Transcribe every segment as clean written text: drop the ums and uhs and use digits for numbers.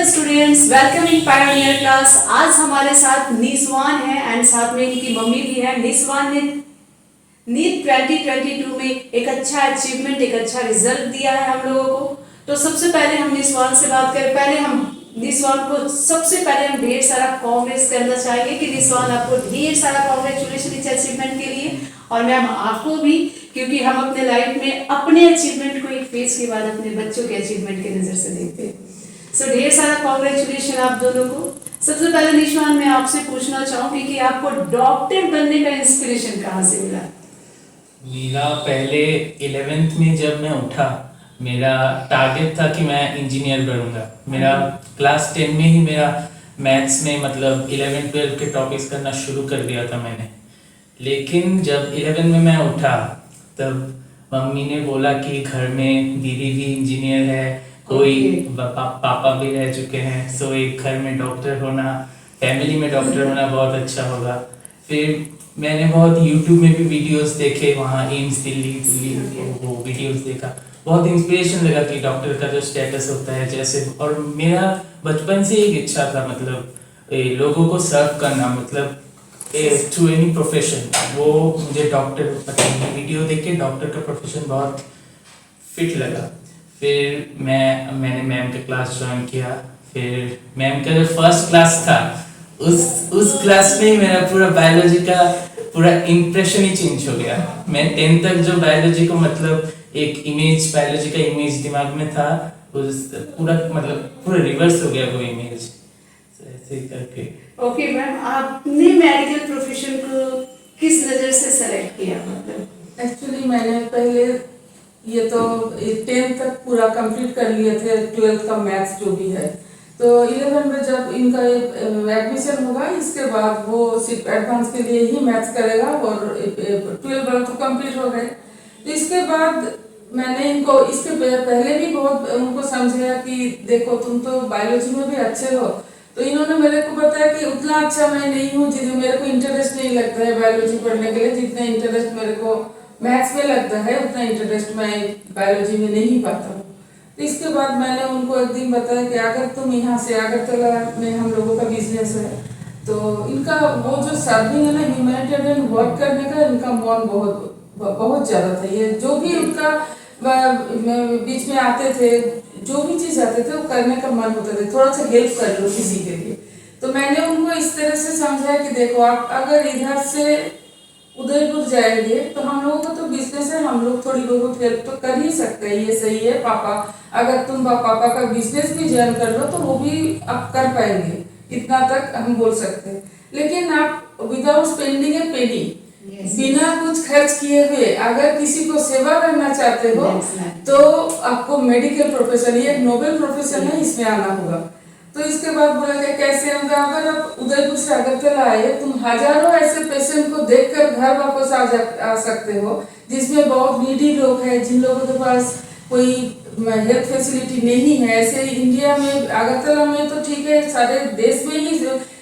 Hello students, welcome in pioneer class. आज हमारे साथ निस्वान है एंड साथ में इनकी मम्मी भी है। निस्वान ने नीट 2022 में एक अच्छा अचीवमेंट, एक अच्छा रिजल्ट दिया है हम लोगों को। तो सबसे पहले हम निस्वान से बात करें। पहले हम निस्वान को सबसे पहले हम ढेर सारा कांग्रेस करना चाहेंगे कि निस्वान आपको ढेर सारा कांग्रेचुलेशन इस अचीवमेंट के लिए, और मैम आपको भी, क्योंकि हम अपने लाइफ में अपने अचीवमेंट को एक फेज के बाद अपने बच्चों के अचीवमेंट के नज़र से देखते हैं। सो ढेर सारा कांग्रेचुलेशन आप दोनों को। सबसे पहले निस्वान मैं आपसे पूछना चाहूंगी कि आपको डॉक्टर बनने का इंस्पिरेशन कहाँ से मिला? मेरा पहले 11th में जब मैं उठा, मेरा टारगेट था कि मैं इंजीनियर बनूंगा। मेरा क्लास 10 में ही मेरा मैथ्स में मतलब 11-12 के टॉपिक्स करना शुरू कर दिया था मैंने। लेकिन जब 11 में मैं उठा तब मम्मी ने बोला कि घर में दीदी भी इंजीनियर है, कोई पापा भी रह चुके हैं, सो एक घर में डॉक्टर होना, फैमिली में डॉक्टर होना बहुत अच्छा होगा। फिर मैंने बहुत यूट्यूब में भी वीडियोस देखे, वहाँ एम्स दिल्ली वो वीडियोस देखा, बहुत इंस्पिरेशन लगा कि डॉक्टर का जो स्टेटस होता है जैसे। और मेरा बचपन से एक इच्छा था मतलब लोगों को सर्व करना, मतलब टू एनी प्रोफेशन। वो मुझे डॉक्टर मतलब वीडियो देख के डॉक्टर का प्रोफेशन बहुत फिट लगा। फिर मैंने मैम का क्लास ज्वाइन किया। फिर मैम का जो फर्स्ट क्लास था उस क्लास में मेरा पूरा बायोलॉजी का पूरा इम्प्रेशन ही चेंज हो गया। मैं 10th तक जो बायोलॉजी को मतलब एक इमेज, बायोलॉजी का इमेज दिमाग में था, उस पूरा मतलब पूरा रिवर्स हो गया वो इमेज। ऐसे ही करके। ओके मैम, आपने मेडिकल प्रोफेशन को किस नज़र से सेलेक्ट किया? मतलब एक्चुअली मैंने पहले ये तो 10th तक पूरा कंप्लीट कर लिए थे, 12th का मैथ्स जो भी है। तो 11 में जब इनका एडमिशन होगा, इसके बाद वो सिर्फ एडवांस के लिए ही मैथ्स करेगा और 12 वाला तो कंप्लीट हो गए। तो इसके बाद मैंने इनको इसके पहले भी बहुत उनको समझाया कि देखो तुम तो बायोलॉजी में भी अच्छे हो। तो इन्होंने मेरे को बताया कि उतना अच्छा मैं नहीं हूँ, जितने मेरे को इंटरेस्ट नहीं लगता है बायोलॉजी पढ़ने के लिए, जितना इंटरेस्ट मेरे को मैथ्स में लगता है उतना इंटरेस्ट मैं बायोलॉजी में नहीं पाता हूँ। तो इसके बाद मैंने उनको एक दिन बताया कि अगर तुम यहाँ से अगरतला में हम लोगों का बिजनेस है, तो इनका वो जो सर्विंग है ना, ह्यूमैनिटेरियन वर्क करने का इनका मन बहुत ज़्यादा था। ये जो भी उनका बीच में आते थे, जो भी चीज़ आते थे वो करने का मन होता था, थोड़ा सा हेल्प कर लो किसी के लिए। तो मैंने उनको इस तरह से समझाया कि देखो आप अगर इधर से उदयपुर जाएंगे तो हम लोगों का तो बिजनेस है, हम लोग थोड़ी लोगों की हेल्प तो कर ही सकते हैं, ये सही है पापा। अगर तुम पापा का बिजनेस भी ज्वाइन कर लो तो वो भी आप कर पाएंगे, इतना तक हम बोल सकते हैं। लेकिन आप विदाउट स्पेंडिंग ए पेनी, बिना कुछ खर्च किए हुए अगर किसी को सेवा करना चाहते हो तो आपको मेडिकल प्रोफेशन, ये एक नोबेल प्रोफेशन है, इसमें आना होगा। तो इसके बाद बोला कि कैसे होगा? अगर आप उदयपुर से अगरतला आए, तुम हजारों ऐसे पेशेंट को देखकर घर वापस आ सकते हो जिसमें बहुत नीडी लोग हैं, जिन लोगों के पास कोई हेल्थ फैसिलिटी नहीं है। ऐसे इंडिया में अगरतला में तो ठीक है, सारे देश में ही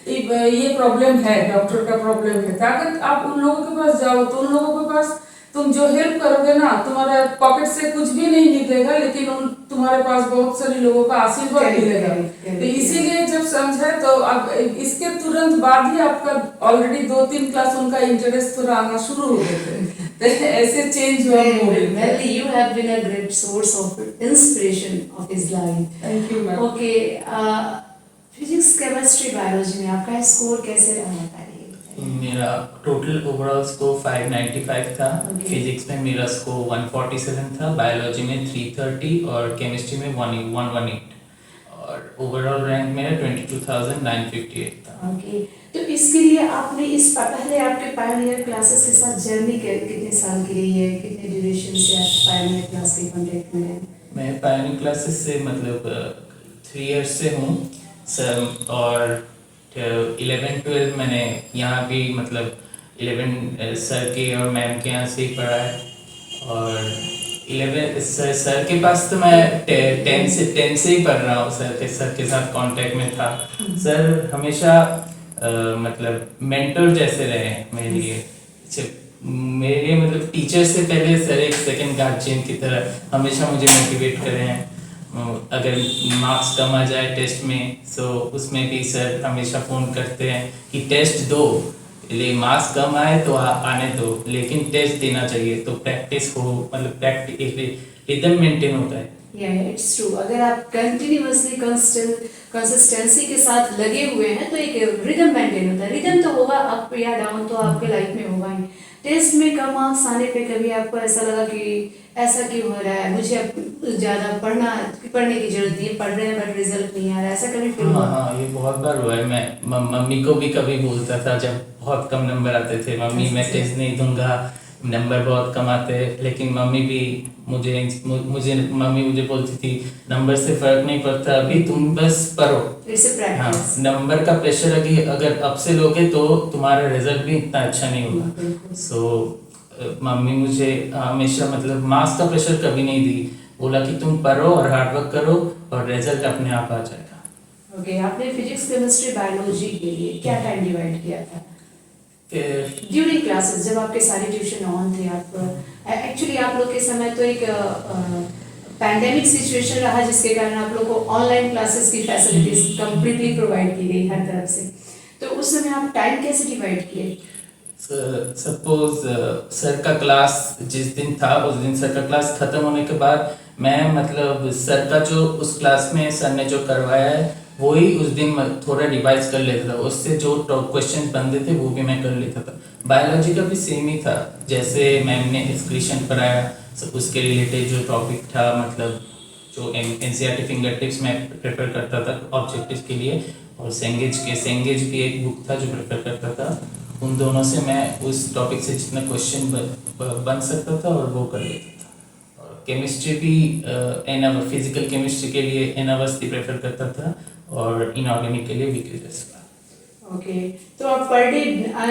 ये प्रॉब्लम है, डॉक्टर का प्रॉब्लम है। तो अगर आप उन लोगों के पास जाओ तो उन लोगों के पास तुम जो हेल्प करोगे ना, तुम्हारा पॉकेट से कुछ भी नहीं निकलेगा, लेकिन तुम्हारे पास बहुत सारे लोगों का आशीर्वाद मिलेगा। तो इसीलिए जब समझा तो अब इसके तुरंत बाद ही आपका ऑलरेडी 2-3 क्लास उनका इंटरेस्ट थोड़ा आना शुरू हो गए थे। ऐसे चेंज हुआ। Well, you have been a great source of inspiration of his life. Thank you ma'am. Okay, physics, chemistry, biology में आपका स्कोर कैसे रहा था? मेरा टोटल ओवरऑल स्कोर 595 था। फिजिक्स में मेरा स्कोर 147 था, बायोलॉजी में 330 और केमिस्ट्री में 118, और ओवरऑल रैंक मेरा 22,958 था। ओके, तो इसके लिए आपने इस पहले आपके पायोनियर क्लासेस के साथ जर्नी कितने साल की रही है, कितने ड्यूरेशन से आप पायोनियर क्लास के कांटेक्ट में हैं? मैं पायोनियर क्लासेस से मतलब 3 इयर्स से हूँ सर, और 11-12 मैंने यहाँ भी मतलब 11 सर के और मैम के यहाँ से ही पढ़ा है। और 11 सर के पास तो मैं 10 से ही पढ़ रहा हूँ, सर के साथ कांटेक्ट में था। सर हमेशा मतलब मेंटर जैसे रहे हैं मेरे लिए। मतलब टीचर से पहले सर एक सेकंड गार्जियन की तरह हमेशा मुझे मोटिवेट करे हैं। अगर मार्क्स कम आ जाए टेस्ट में तो उसमें भी सर हमेशा फ़ोन करते हैं कि टेस्ट दो, ले मार्क्स कम आए तो आने दो, लेकिन टेस्ट देना चाहिए तो प्रैक्टिस हो, मतलब प्रैक्टिस एक रिदम मेंटेन होता है। It's true. अगर आप कंटिन्यूअसली कंसिस्टेंसी के साथ लगे हुए हैं तो एक रिदम मेंटेन होता है। रिदम तो होगा अप या डाउन तो आपके लाइफ में होगा ही। टेस्ट में कम मार्क्स आने पे कभी आपको ऐसा लगा कि ऐसा क्यों हो रहा है, मुझे अब ज़्यादा पढ़ने की जरूरत नहीं है, पढ़ रहे हैं बट रिजल्ट नहीं आ रहा है, ऐसा कभी फील हुआ? हाँ, ये बहुत बार हुआ है। मैं मम्मी को भी कभी बोलता था जब बहुत कम नंबर आते थे, मम्मी मैं टेस्ट नहीं दूंगा, नंबर बहुत कम आते हैं। लेकिन मम्मी भी मम्मी मुझे बोलती थी नंबर से फर्क नहीं पड़ता, अभी तुम बस पढ़ो। इट्स अ हाँ, प्रैक्टिस। नंबर का प्रेशर अगर अब से लोगे तो तुम्हारा रिजल्ट भी इतना अच्छा नहीं होगा। सो मम्मी मुझे हमेशा मतलब मार्क्स का प्रेशर कभी नहीं दी, बोला कि तुम पढ़ो और हार्ड वर्क करो और रिजल्ट अपने आप आ जाएगा। ओके, आपने फिजिक्स केमिस्ट्री बायोलॉजी के लिए क्या टाइम डिवाइड किया था ड्यूरिंग क्लासेस, जब आपके सारे ट्यूशन ऑन थे? आप एक्चुअली आप लोग के समय तो एक पैंडेमिक सिचुएशन रहा जिसके कारण आप लोग को ऑनलाइन क्लासेस की फैसिलिटीज कंप्लीटली प्रोवाइड की गई हर तरफ से, तो उस समय आप टाइम कैसे डिवाइड किए? सपोज सर का क्लास जिस दिन था उस दिन सर का क्लास खत्म होने के बाद मैं मतलब सर का जो उस क्लास में सर ने जो करवाया है वही उस दिन थोड़ा रिवाइज कर लेता था, उससे जो क्वेश्चन बनते थे वो भी मैं कर लेता था। बायोलॉजी का भी सेम ही था, जैसे मैम ने एक्सक्रीशन पढ़ाया उसके रिलेटेड जो टॉपिक था, मतलब जो एनसीईआरटी फिंगर टिप्स मैं प्रेफर करता था ऑब्जेक्टिव्स के लिए, और सेंगेज भी एक बुक था जो प्रेफर करता था। उन दोनों से मैं उस टॉपिक से जितना क्वेश्चन बन सकता था और वो कर लेता था। और केमिस्ट्री भी एन आवर, फिजिकल केमिस्ट्री के लिए एन आवर्स की प्रेफर करता था और इनऑर्गेनिक के लिए वीकली टेस्ट। ओके, तो आप पर डे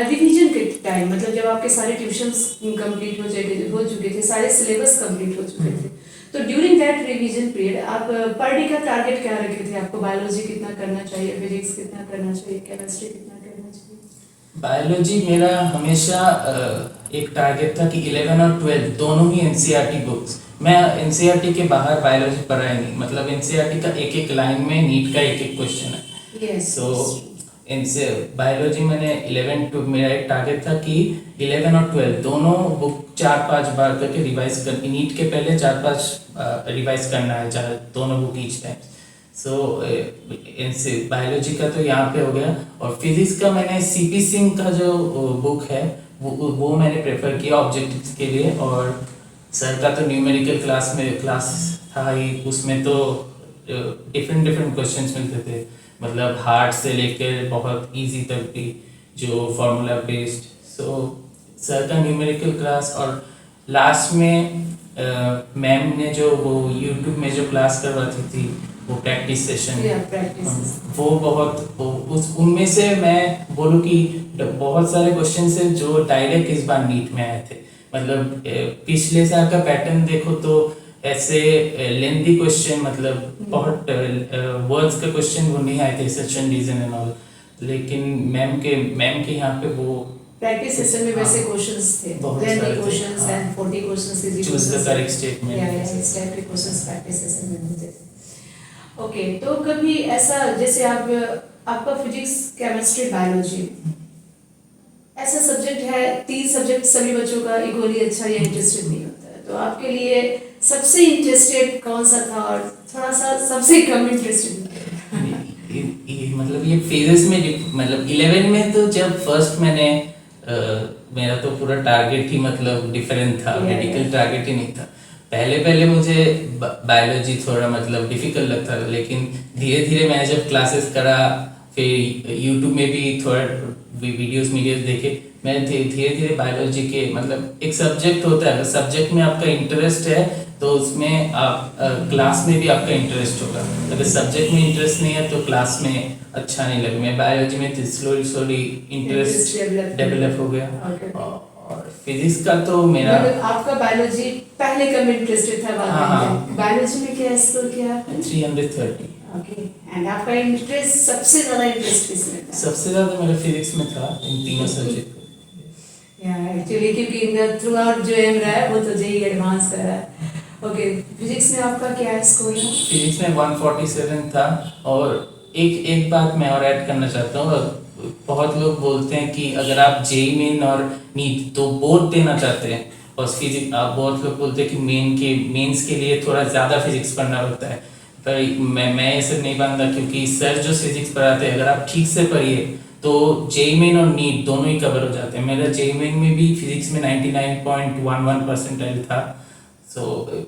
रिवीजन के टाइम, मतलब जब आपके सारे ट्यूशंस कंप्लीट हो चुके थे, सारे सिलेबस कंप्लीट हो चुके थे, तो ड्यूरिंग दैट रिवीजन पीरियड आप पर डे का टारगेट क्या रखे थे? आपको बायोलॉजी कितना करना चाहिए, फिजिक्स कितना करना चाहिए, केमिस्ट्री कितना करना चाहिए? बायोलॉजी मेरा हमेशा एक टारगेट था कि 11 और 12 दोनों ही एनसीईआरटी बुक्स, मैं एनसीईआरटी के बाहर बायोलॉजी पढ़ा ही नहीं, मतलब एनसीईआरटी का एक एक लाइन में नीट का एक एक क्वेश्चन है। यस, सो इनसे बायोलॉजी मैंने 11 टू मेरा एक टारगेट था कि 11 और 12 दोनों बुक 4-5 बार करके रिवाइज कर, नीट के पहले 4-5 रिवाइज करना है, चाहे दोनों बुक ईच टाइम। सो इनसे बायोलॉजी का तो यहाँ पे हो गया। और फिजिक्स का मैंने सीपी सिंह का जो बुक है वो मैंने प्रेफर किया ऑब्जेक्टिव्स के लिए। और सर का तो न्यूमेरिकल क्लास था ही, उसमें तो डिफरेंट क्वेश्चंस मिलते थे, मतलब हार्ड से लेकर बहुत इजी तक भी, जो फार्मूला बेस्ड। सो सर का न्यूमेरिकल क्लास, और लास्ट में मैम ने जो वो यूट्यूब में जो क्लास करवाती थी वो प्रैक्टिस सेशन, वो बहुत उनमें से मैं बोलूँ कि बहुत सारे क्वेश्चन से जो डायरेक्ट इस बार नीट में आए थे, मतलब पिछले साल का पैटर्न देखो तो ऐसे लेंथी क्वेश्चन, मतलब बहुत वर्ड्स का क्वेश्चन वो नहीं आए थे, सेशन रीजन एंड ऑल। लेकिन मैम के यहाँ पे वो प्रैक्टिस सेशन में वैसे क्वेश्चंस थे, lengthy questions and 40 questions easy questions, choose the correct statement, इस टाइप के क्वेश्चंस प्रैक्टिस सेशन में होते थे। ओके, तो कभी ऐसा, जैसे आपका फिजिक्स केमिस्ट्री बायोलॉजी ऐसा सब्जेक्ट है, 3 सब्जेक्ट सभी बच्चों का इक्वली अच्छा या इंटरेस्टेड नहीं होता है, तो आपके लिए सबसे इंटरेस्टेड कौन सा था और थोड़ा सा सबसे कम इंटरेस्टेड? मतलब ये फेजेस में, मतलब 11 में तो जब फर्स्ट मैंने मेरा तो पूरा टारगेट ही मतलब डिफरेंट था, मेडिकल टारगेट ही नहीं था। पहले मुझे बायोलॉजी थोड़ा मतलब डिफिकल्ट लगता था, लेकिन धीरे धीरे मैंने जब क्लासेस करा, फिर यूट्यूब में भी थोड़ा वीडियोस देखे, मैं धीरे धीरे बायोलॉजी के, मतलब एक सब्जेक्ट होता है, अगर सब्जेक्ट में आपका इंटरेस्ट है तो उसमें आप क्लास में भी आपका इंटरेस्ट होगा। अगर सब्जेक्ट में इंटरेस्ट नहीं है तो क्लास में अच्छा नहीं लगेगा। मैं बायोलॉजी में स्लोली इंटरेस्ट डेवलप हो गया। और फिजिक्स का तो मेरा, मतलब आपका बायोलॉजी पहले कम इंटरेस्टेड था, बाद में बायोलॉजी में क्या स्कोर किया आपने? 330। ओके, एंड आपका इंटरेस्ट, सबसे ज्यादा इंटरेस्ट किसमें था? सबसे ज्यादा मेरा फिजिक्स में था, इन तीनों सब्जेक्ट में। एक्चुअली क्योंकि थ्रू आउट जो एम रहा है वो तो जेई एडवांस कर रहा है, ओके, फिजिक्स में आपका क्या स्कोर है? फिजिक्स में 147 था। और एक बात मैं और ऐड करना चाहता हूँ। बहुत लोग बोलते हैं कि अगर आप जेई मेन और नीट तो बोथ देना चाहते हैं, और फिजिक्स आप बहुत लोग बोलते हैं कि मेंस के लिए थोड़ा ज़्यादा फिजिक्स पढ़ना पड़ता है। पर मैं ये सब नहीं मानता, क्योंकि सर जो फिजिक्स पढ़ाते हैं अगर आप ठीक से पढ़िए तो जेई मेन और नीट दोनों ही कवर हो जाते हैं। मेरा जेई मेन में भी फिजिक्स में 99.11 परसेंटाइल था। सो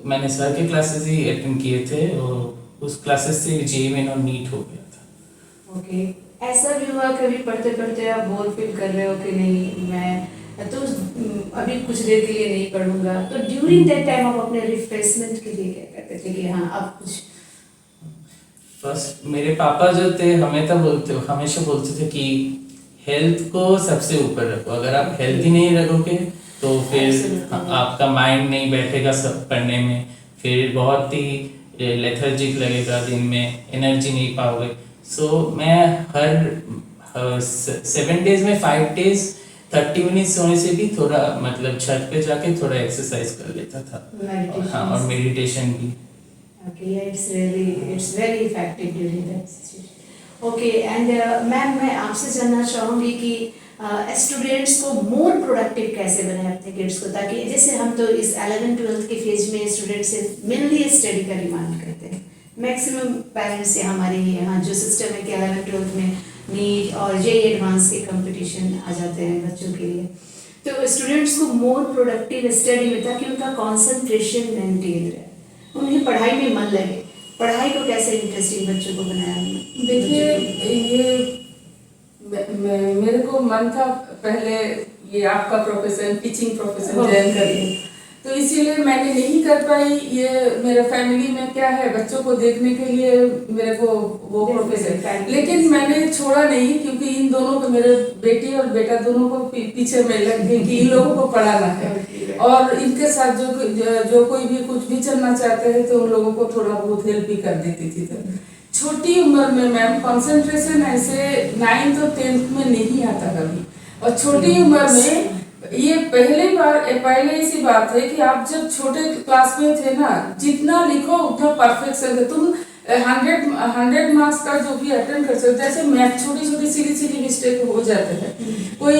मैंने सर के क्लासेस ही अटेंड किए थे, और उस क्लासेस से जेई मेन और नीट हो गया था। ओके, ऐसा भी हुआ कभी पढ़ते पढ़ते आप बोर फील कर रहे हो कि नहीं मैं तो अभी कुछ देर के लिए नहीं पढ़ूंगा, तो ड्यूरिंग दैट टाइम आप अपने रिफ्रेशमेंट के लिए क्या करते थे कि हाँ अब कुछ? फर्स्ट मेरे पापा जो थे हमेशा बोलते थे कि हेल्थ को सबसे ऊपर रखो। अगर आप हेल्थ ही नहीं रखोगे तो फिर Absolutely. आपका माइंड नहीं बैठेगा सब पढ़ने में, फिर बहुत ही लेथर्जिक लगेगा, दिन में एनर्जी नहीं पाओगे। सो मैं हर 7 डेज में 5 डेज 30 मिनट्स सोने से भी थोड़ा मतलब छत पे जाके थोड़ा एक्सरसाइज कर लेता था। हाँ, और मेडिटेशन भी। Okay, yeah, it's very effective during that situation. Okay, and ma'am मैं आपसे जानना चाहूँगी कि स्टूडेंट्स को मोर प्रोडक्टिव कैसे बनाए अपने किड्स को, ताकि जैसे हम तो इस 11th-12th के फेज में स्टूडेंट से मेनली स्टडी का डिमांड करते हैं। मैक्सिमम पेरेंट्स से हमारे यहाँ जो सिस्टम है कि 11th-12th में नीट और जेई एडवांस के कंपटीशन आ जाते हैं बच्चों के लिए, तो स्टूडेंट्स को मोर प्रोडक्टिव स्टडी में ताकि उनका कॉन्सेंट्रेशन मेंटेन रहे, उन्हें पढ़ाई में मन लगे। पढ़ाई को कैसे इंटरेस्टिंग बच्चों को बनाया हमने? देखिए, ये मेरे को मन था पहले ये आपका प्रोफेशन, टीचिंग प्रोफेशन ज्वाइन करिए, तो इसीलिए मैंने नहीं कर पाई। ये मेरे फैमिली में क्या है, बच्चों को देखने के लिए मेरे को वो प्रोफेशन, लेकिन मैंने छोड़ा नहीं, क्योंकि इन दोनों को, मेरे बेटी और बेटा दोनों को पीछे में लग गई कि इन लोगों को पढ़ाना है, और इनके साथ जो कोई भी कुछ भी चलना चाहते हैं तो उन लोगों को थोड़ा बहुत हेल्प भी कर देती थी। तो छोटी उम्र में मैम कंसंट्रेशन ऐसे 9th और 10th में नहीं आता कभी, और छोटी उम्र में ये पहले ऐसी बात है कि आप जब छोटे क्लास में थे ना, जितना लिखो उतना परफेक्शन है। तुम 100 मार्क्स का जो भी अटेंड कर सकते, जैसे मैथ छोटी सीधी मिस्टेक हो जाते हैं। कोई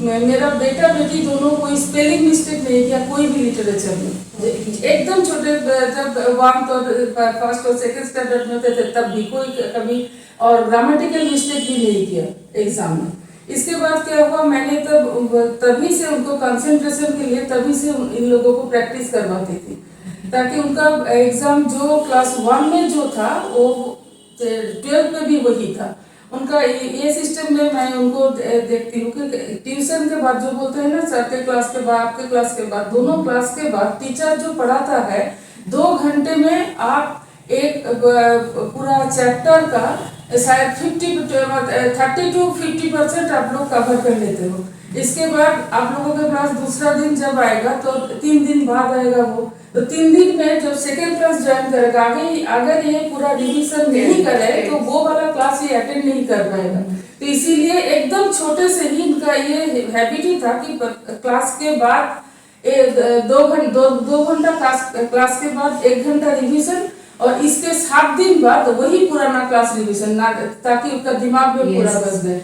मेरा बेटा बेटी दोनों कोई स्पेलिंग मिस्टेक नहीं किया, कोई भी लिटरेचर में एकदम छोटे, जब 1th और 1st और 2nd स्टैंडर्ड में थे तब भी कोई कभी, और ग्रामेटिकल मिस्टेक भी नहीं किया एग्जाम में। इसके बाद क्या हुआ, मैंने तभी से उनको कंसंट्रेशन के लिए तभी से इन लोगों को प्रैक्टिस करवाती थी, ताकि उनका एग्जाम जो क्लास 1 में जो था वो 12th में भी वही था उनका। ये सिस्टम में मैं उनको देखती हूँ कि ट्यूशन के बाद जो बोलते हैं ना, सर के क्लास के बाद, आपके क्लास के बाद, दोनों क्लास के बाद टीचर जो पढ़ाता है 2 घंटे में आप एक पूरा चैप्टर का शायद 30 to 50% आप लोग कवर कर लेते हो। इसके बाद आप लोगों के पास दूसरा दिन जब आएगा तो 3 दिन बाद आएगा वो, तो 3 दिन में जब सेकेंड क्लास ज्वाइन करेगा, अगर ये पूरा रिवीजन नहीं करे तो वो वाला क्लास ये अटेंड नहीं कर पाएगा। तो इसीलिए एकदम छोटे से ही इनका ये हैबिट ही था कि क्लास के बाद 2 घंटा क्लास के बाद 1 घंटा रिवीजन, और इसके 7 दिन बाद वही पुराना क्लास रिवीजन ना, ताकि उसका दिमाग में पूरा बस गए।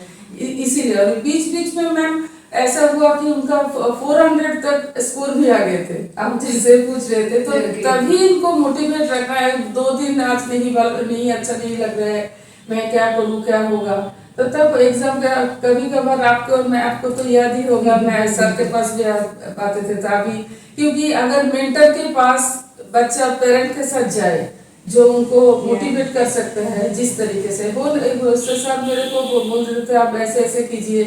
इसीलिए और बीच में मैम ऐसा हुआ कि उनका 400 तक स्कोर भी आ गए थे। आप जैसे पूछ रहे थे, तो तभी इनको मोटिवेट रखना है। 2 दिन आज नहीं अच्छा नहीं लग रहा है, मैं क्या करूँ, क्या होगा, तो तब एग्जाम का कभी कभार आपको तो याद ही होगा, मैं सर के पास भी आते थे तभी, क्योंकि अगर मेंटर के पास बच्चा पेरेंट के साथ जाए जो उनको मोटिवेट कर सकते हैं, जिस तरीके से सर मेरे को बोल देते थे, आप ऐसे कीजिए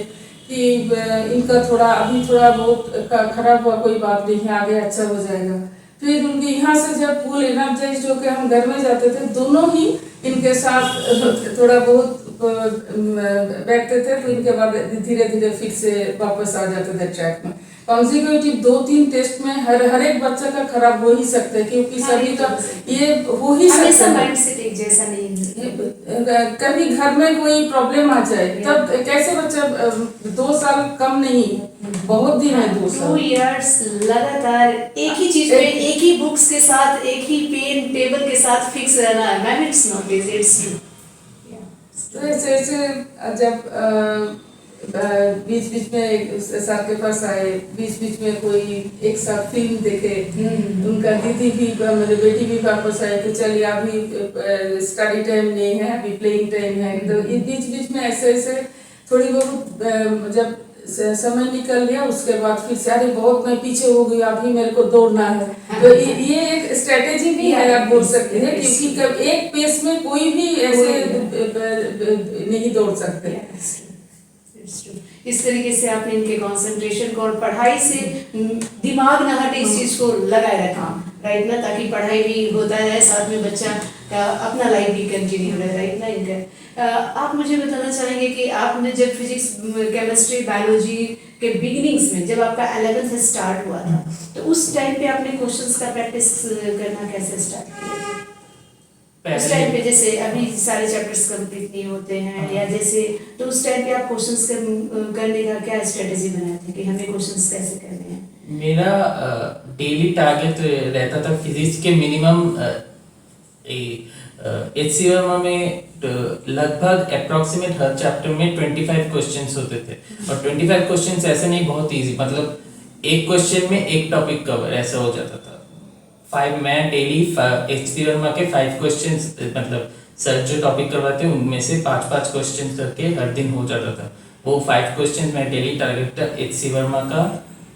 कि इनका अभी थोड़ा बहुत खराब हुआ, कोई बात नहीं, आगे अच्छा हो जाएगा। फिर उनके यहाँ से जब फुल एनर्जाइज होकर हम घर में जाते थे, दोनों ही इनके साथ थोड़ा बहुत बैठते थे, तो इनके बाद धीरे धीरे फिर से वापस आ जाते थे ट्रैक में। कॉन्जिक्यूटिव 2-3 टेस्ट में हर एक बच्चा का खराब हो ही सकता है, क्योंकि हाँ, सभी ये का तो ये हो ही हमेशा सकता है। माइंडसेट एक जैसा नहीं है। कभी घर में कोई प्रॉब्लम आ जाए तब कैसे बच्चा 2 साल कम नहीं है, बहुत दिन है 2 2 साल। इयर्स लगातार एक ही चीज पे, एक ही बुक्स के साथ, एक ही पेन टेबल के साथ फिक्स रहना है, ma'am it's not easy, it's true. तो ऐसे ऐसे जब बीच बीच में सर के पास आए, बीच बीच में कोई एक साथ फिल्म देखे, उनका दीदी भी मेरे बेटी भी वापस आए कि चलिए अभी स्टडी टाइम नहीं है, अभी प्लेइंग टाइम है। तो ये बीच बीच में ऐसे ऐसे थोड़ी बहुत जब समय निकल गया, उसके बाद फिर से अरे बहुत मैं पीछे हो गई, अभी मेरे को दौड़ना है। तो ये एक स्ट्रेटेजी भी है, आप बोल सकते हैं, क्योंकि एक पेस में कोई भी ऐसे नहीं दौड़ सकते। इस तरीके से आपने इनके कंसंट्रेशन को और पढ़ाई से दिमाग न हटे इस चीज को लगाए रखा, राइट ना, ताकि पढ़ाई भी होता रहे, साथ में बच्चा का अपना लाइफ भी कंटिन्यू रहे, राइट ना। इनका आप मुझे बताना चाहेंगे कि आपने जब फिजिक्स, केमिस्ट्री, बायोलॉजी के बिगिनिंग्स में जब आपका 11th स्टार्ट हुआ था, तो उस टाइम पे आपने क्वेश्चंस का प्रैक्टिस करना कैसे स्टार्ट किया? उस टाइम पे जैसे अभी सारे चैप्टर्स कंप्लीट नहीं होते हैं या जैसे, तो उस टाइम पे आप क्वेश्चंस करने का क्या स्ट्रेटेजी बनाए थे कि हमें क्वेश्चंस कैसे करने हैं? मेरा डेली टारगेट रहता था फिजिक्स के मिनिमम HC वर्मा में लगभग अप्रोक्सीमेट हर चैप्टर में 25 क्वेश्चंस होते थे, और 25 क्वेश्चंस ऐसे नहीं बहुत इजी, मतलब एक क्वेश्चन में एक टॉपिक कवर ऐसा हो जाता था। मैं डेली HC वर्मा के 5 क्वेश्चंस, मतलब सर जो टॉपिक करवाते हैं उनमें से 5-5 क्वेश्चंस करके हर दिन हो जाता था। वो 5 क्वेश्चंस मैं डेली टारगेट था HC वर्मा का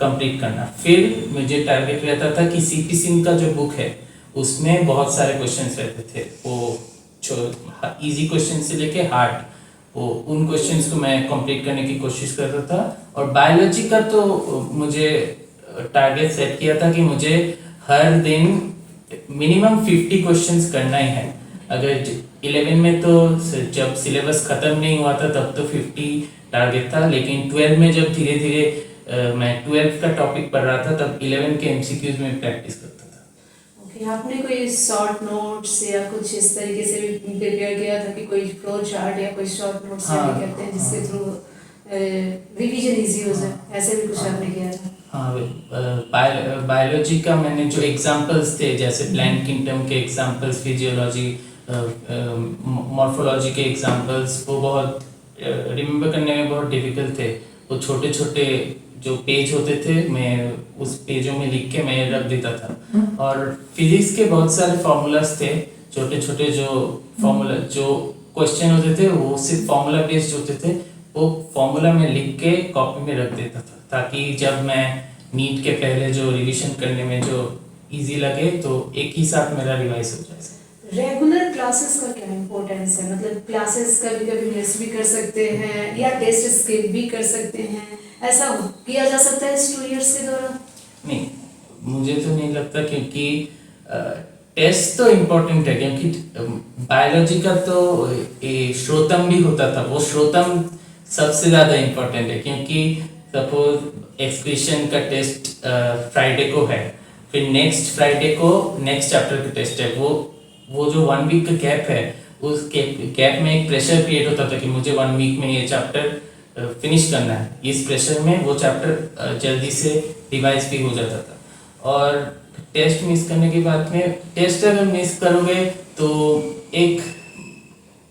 कंप्लीट करना। फिर मुझे टारगेट रहता था कि CP सिंह का जो बुक है उसमें बहुत सारे क्वेश्चंस रहते थे, वो इजी क्वेश्चन से लेके हार्ड, वो उन क्वेश्चंस को मैं कंप्लीट करने की कोशिश करता था। और बायोलॉजी का तो मुझे टारगेट सेट किया था कि मुझे हर दिन मिनिमम 50 क्वेश्चंस करना ही है। अगर 11 में तो जब सिलेबस खत्म नहीं हुआ था तब तो 50 टारगेट था, लेकिन 12 में जब धीरे धीरे मैं 12 का टॉपिक पढ़ रहा था तब 11 के MCQs में प्रैक्टिस करता था। ओके, आपने कोई शॉर्ट नोट्स या कुछ इस तरीके से प्रिपेयर किया था कि कोई फ्लो चार्ट या कोई शॉर्ट नोट्स हाँ, करते हैं जिसके थ्रू रिवीजन इजी हो जाए, ऐसे भी कुछ आपने किया था? हाँ, बायोलॉजी का मैंने जो एग्जांपल्स थे, जैसे प्लांट किंगडम के एग्जांपल्स, फिजियोलॉजी, मॉर्फोलॉजी के एग्जांपल्स, वो बहुत रिमेम्बर करने में बहुत डिफिकल्ट थे। वो छोटे छोटे जो पेज होते थे, मैं उस पेजों में लिख के मैं रख देता था। और फिजिक्स के बहुत सारे फॉर्मूलाज थे, छोटे छोटे जो फॉर्मूला, जो क्वेश्चन होते थे वो सिर्फ फॉर्मूला बेस्ड होते थे, वो फॉर्मूला में लिख के कॉपी में रख देता था, ताकि जब मैं नीट के पहले जो रिवीजन करने में जो इजी लगे तो एक ही साथ मेरा रिवाइज हो जाए। रेगुलर क्लासेस का क्या इम्पोर्टेंस है? मतलब क्लासेस कभी कभी मिस भी कर सकते हैं या टेस्ट स्किप भी कर सकते हैं, ऐसा किया जा सकता है इस 2 इयर्स के दौरान? नहीं, मुझे तो नहीं लगता, क्योंकि टेस्ट तो इम्पोर्टेंट है, क्योंकि बायोलॉजी का तो श्रोतम भी होता था, वो श्रोतम सबसे ज़्यादा इम्पोर्टेंट है, क्योंकि सपोज एक्सक्रीशन का टेस्ट फ्राइडे को है, फिर नेक्स्ट फ्राइडे को नेक्स्ट चैप्टर का टेस्ट है, वो जो 1 वीक का गैप है, उस गैप में एक प्रेशर क्रिएट होता था कि मुझे 1 वीक में ये चैप्टर फिनिश करना है। इस प्रेशर में वो चैप्टर जल्दी से रिवाइज भी हो जाता था। और टेस्ट मिस करने की बात में, टेस्ट अगर मिस करोगे तो एक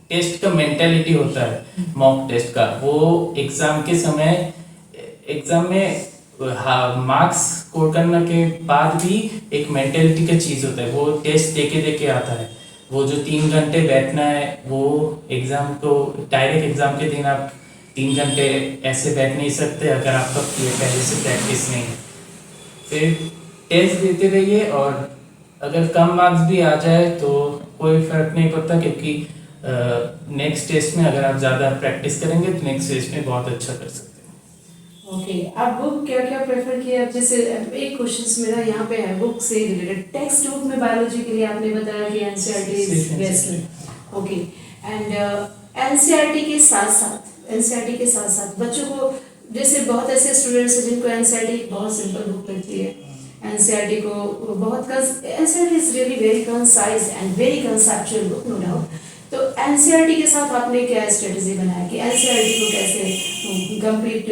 टेस्ट का मेंटालिटी होता है मॉक टेस्ट का, वो एग्जाम के समय, एग्जाम में मार्क्स स्कोर करने के बाद भी एक मेंटालिटी का चीज़ होता है, वो टेस्ट देके आता है। वो जो 3 घंटे बैठना है, वो एग्ज़ाम को, डायरेक्ट एग्ज़ाम के दिन आप 3 घंटे ऐसे बैठ नहीं सकते अगर आपका पहले से प्रैक्टिस नहीं है। फिर टेस्ट देते रहिए, और अगर कम मार्क्स भी आ जाए तो कोई फर्क नहीं पड़ता, क्योंकि नेक्स्ट टेस्ट में अगर आप ज़्यादा प्रैक्टिस करेंगे तो नेक्स्ट टेस्ट में बहुत अच्छा कर सकते हैं। ओके, आप बुक क्या क्या प्रेफर किया? जैसे एक क्वेश्चन मेरा यहाँ पे है बुक से रिलेटेड, टेक्स्ट बुक में बायोलॉजी के लिए आपने बताया कि NCERT is best. Okay, and NCERT के साथ साथ बच्चों को जैसे बहुत ऐसे स्टूडेंट्स हैं जिनको एनसीईआरटी बहुत सिंपल बुक लगती है, एनसीईआरटी को बहुत NCERT is really very concise and very conceptual book, no doubt. तो एनसीईआरटी के साथ आपने क्या स्ट्रेटजी बनाया कि एनसीईआरटी को कैसे कंप्लीट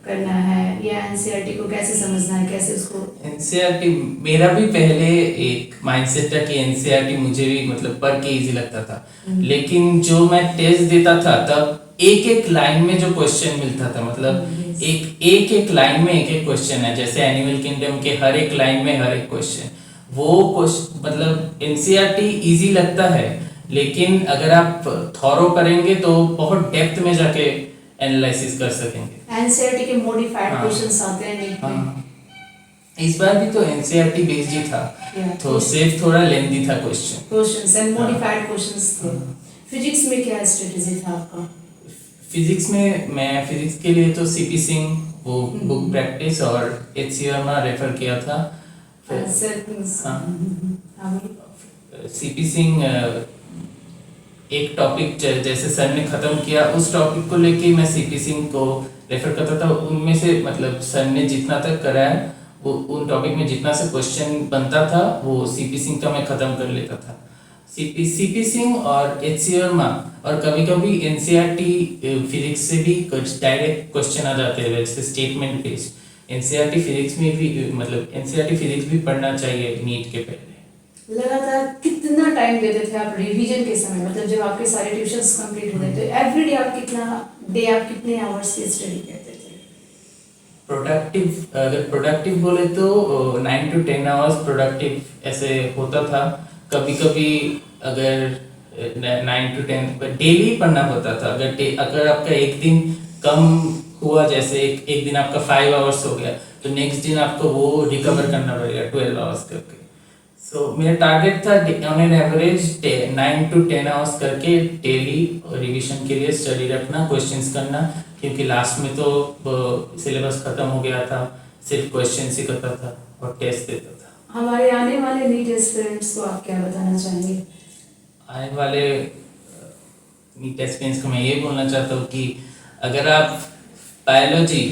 करना है, या एनसीईआरटी को कैसे समझना है, कैसे उसको? एनसीईआरटी मेरा भी पहले एक माइंडसेट था कि एनसीईआरटी मुझे भी मतलब पढ़ के इजी लगता था, लेकिन जो मैं टेस्ट देता था तब एक एक लाइन में जो क्वेश्चन मिलता था, मतलब एक लाइन में एक एक क्वेश्चन है, जैसे एनिमल किंगडम के हर एक लाइन में हर एक क्वेश्चन, वो क्वेश्चन मतलब एनसीईआरटी इजी लगता है, लेकिन अगर आप थॉरो करेंगे तो बहुत डेप्थ में जाके एनालिसिस कर सकेंगे। एनसीईआरटी के मॉडिफाइड हाँ। क्वेश्चंस आते हैं नीट में। हाँ, इस बार भी तो एनसीईआरटी बेस्ड ही था, Yeah. तो सिर्फ थोड़ा लेंथी था क्वेश्चन। क्वेश्चंस एंड हाँ। मॉडिफाइड क्वेश्चंस थे। फिजिक्स में क्या स्ट्रेटजी था आपका? फिजिक्स में मैं फिजिक्स के लिए तो सीपी सिंह वो बुक प्रैक्टिस और HCR में रेफर किया था। सर हाँ सीपी सिंह एक टॉपिक जैसे सर ने खत्म किया, उस टॉपिक को लेके मैं सीपी सिंह को रेफर करता था, उनमें से मतलब सर ने जितना तक कराया वो उन टॉपिक में जितना से क्वेश्चन बनता था वो सीपी सिंह का मैं खत्म कर लेता था। सीपी सिंह और HCR में, और कभी कभी एनसीईआरटी फिजिक्स से भी कुछ डायरेक्ट क्वेश्चन आ जाते हैं जैसे स्टेटमेंट बेस्ड। एनसीईआरटी फिजिक्स में भी मतलब एनसीईआरटी फिजिक्स भी पढ़ना चाहिए नीट के पहले। लगातार कितना टाइम देते थे आप रिवीजन के समय, मतलब जब आपके सारे ट्यूशंस कंप्लीट हो गए तो एवरीडे आप कितने आवर्स की स्टडी करते थे? अगर प्रोडक्टिव बोले तो 9 to 10 आवर्स प्रोडक्टिव ऐसे होता था। कभी कभी अगर 9 to 10 डेली पढ़ना होता था। अगर आपका एक दिन कम हुआ, जैसे एक दिन आपका 5 आवर्स हो गया, तो नेक्स्ट दिन आपको वो रिकवर करना पड़ेगा 12 आवर्स करके। सो मेरा टारगेट था on an average 9 to 10 hours करके डेली रिवीजन के लिए स्टडी रखना, क्वेश्चंस करना, क्योंकि लास्ट में तो सिलेबस खत्म हो गया था, सिर्फ क्वेश्चन ही करता था और टेस्ट देता था। हमारे आने वाले नीट एस्पिरेंट्स को आप क्या बताना चाहेंगे? आने वाले नीट एस्पिरेंट्स को मैं ये बोलना चाहता हूँ कि अगर आप बायोलॉजी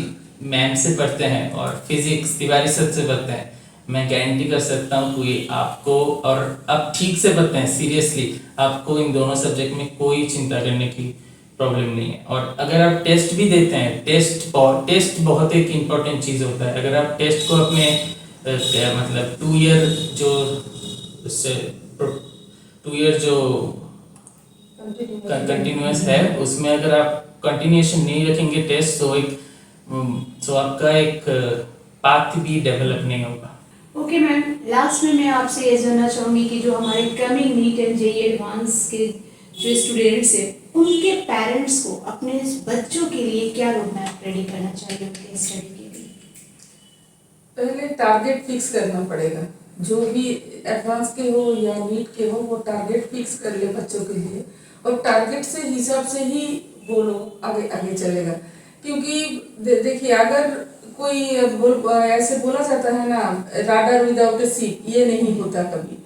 मैम से पढ़ते हैं और फिजिक्स तिवारी सर से पढ़ते हैं, मैं गारंटी कर सकता हूँ कि आपको, और आप ठीक से पढ़ते हैं सीरियसली, आपको इन दोनों सब्जेक्ट में कोई चिंता करने की प्रॉब्लम नहीं है। और अगर आप टेस्ट भी देते हैं, टेस्ट बहुत एक इम्पोर्टेंट चीज़ होता है। अगर आप टेस्ट को अपने मतलब 2 ईयर जो कंटिन्यूअस है, उसमें अगर आप कंटिन्यूएशन नहीं रखेंगे टेस्ट, तो आपका एक पाथ भी डेवलप नहीं होगा। ओके मैम, लास्ट में मैं आपसे ये जानना चाहूँगी कि जो हमारे coming neat and JEE advance के जो स्टूडेंट्स हैं, उनके पेरेंट्स को अपने बच्चों के लिए क्या रोड मैप रेडी करना चाहिए उनके स्टडी के लिए? पहले टारगेट फिक्स करना पड़ेगा। जो भी एडवांस के हो या नीट के हो, वो टारगेट फिक्स कर ले बच्चों के लिए, और टारगेट से हिसाब से ही वो लोग आगे आगे चलेगा। क्योंकि देखिए, अगर कोई ऐसे बोला जाता है ना, राडर विदाउट ए सीट, ये नहीं होता कभी।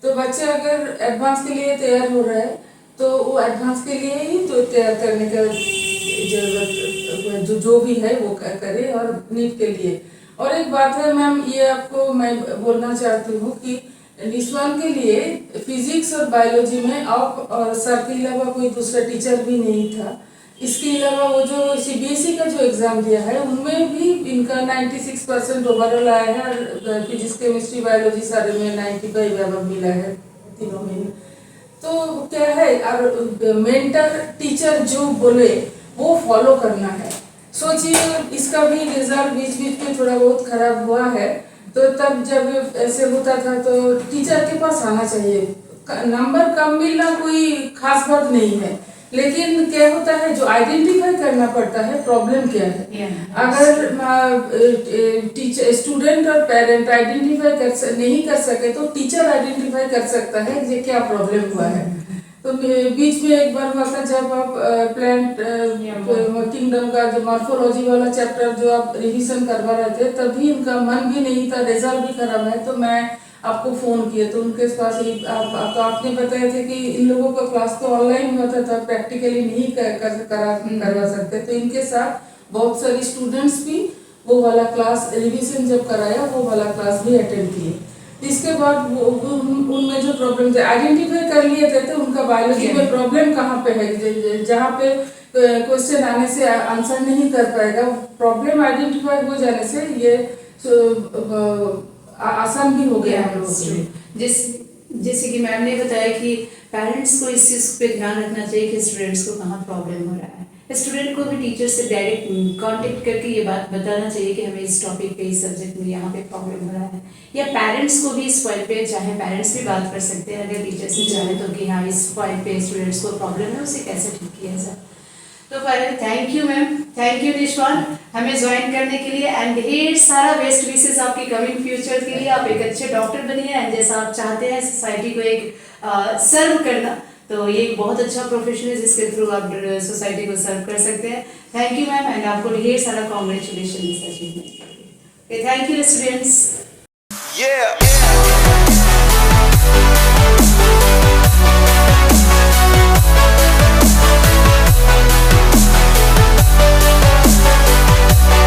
तो बच्चे अगर एडवांस के लिए तैयार हो रहा है तो वो एडवांस के लिए ही तो तैयार करने का जरूरत जो भी है वो करे, और नीट के लिए। और एक बात है मैम, ये आपको मैं बोलना चाहती हूँ कि निस्वान के लिए फिजिक्स और बायोलॉजी में आप और सर के अलावा कोई दूसरा टीचर भी नहीं था। इसके अलावा वो जो सीबीएसई का जो एग्जाम दिया है, उनमें भी इनका 96% ओवरऑल आया है, और फिजिक्स केमिस्ट्री बायोलॉजी सारे में 95 अबव मिला है तीनों में। तो क्या है, और मेंटर टीचर जो बोले वो फॉलो करना है। सोचिए, इसका भी रिजल्ट बीच बीच में थोड़ा बहुत खराब हुआ है, तो तब जब ऐसे होता था तो टीचर के पास आना चाहिए। नंबर कम मिलना कोई खास बात नहीं है, लेकिन क्या होता है, जो आइडेंटिफाई करना पड़ता है प्रॉब्लम क्या है। अगर टीचर, स्टूडेंट और पेरेंट आइडेंटिफाई नहीं कर सके तो टीचर आइडेंटिफाई कर सकता है कि क्या प्रॉब्लम हुआ है। तो बीच में एक बार हुआ था, जब आप प्लांट किंगडम का जो मॉर्फोलॉजी वाला चैप्टर जो आप रिवीजन करवा रहे थे, तभी इनका मन भी नहीं था, रिजल्ट भी खराब है, तो मैं आपको फोन किया। तो उनके पास तो आपने बताया थे कि इन लोगों का क्लास तो ऑनलाइन होता था, प्रैक्टिकली नहीं करवा सकते, तो इनके साथ बहुत सारे स्टूडेंट्स भी वो वाला क्लास रिवीजन जब कराया वो वाला क्लास भी अटेंड किए। इसके बाद उनमें जो प्रॉब्लम थे आइडेंटिफाई कर लिए थे तो उनका बायोलॉजी में प्रॉब्लम कहाँ पे है, जहाँ पे क्वेश्चन आने से आंसर नहीं कर पाएगा, प्रॉब्लम आइडेंटिफाई हो जाने से ये आसान भी हो गया हम लोगों के लिए। जैसे कि मैम ने बताया कि पेरेंट्स को इस चीज़ पे ध्यान रखना चाहिए कि स्टूडेंट्स को कहाँ प्रॉब्लम हो रहा है। स्टूडेंट को भी टीचर से डायरेक्ट कांटेक्ट करके ये बात बताना चाहिए कि हमें इस टॉपिक पे, इस सब्जेक्ट में यहाँ पे प्रॉब्लम हो रहा है। या पेरेंट्स को भी इस पॉइंट पे, चाहे पेरेंट्स भी बात कर सकते हैं अगर टीचर से चाहे तो, कि हाँ इस पॉइंट पे स्टूडेंट्स को प्रॉब्लम है, उसे कैसे ठीक किया जाए। तो finally thank you ma'am, thank you Nishwan हमें ज्वाइन करने के लिए, एंड ढेर सारा बेस्ट विशेस आपकी कमिंग फ्यूचर के लिए। आप एक अच्छे डॉक्टर बनिए एंड जैसा आप चाहते हैं सोसाइटी को एक सर्व करना, तो ये एक बहुत अच्छा प्रोफेशन है जिसके थ्रू आप सोसाइटी को सर्व कर सकते हैं। थैंक यू मैम, एंड आपको ढेर सारा कॉन्ग्रेचुलेशन इस अचीवमेंट के लिए। Thank you students.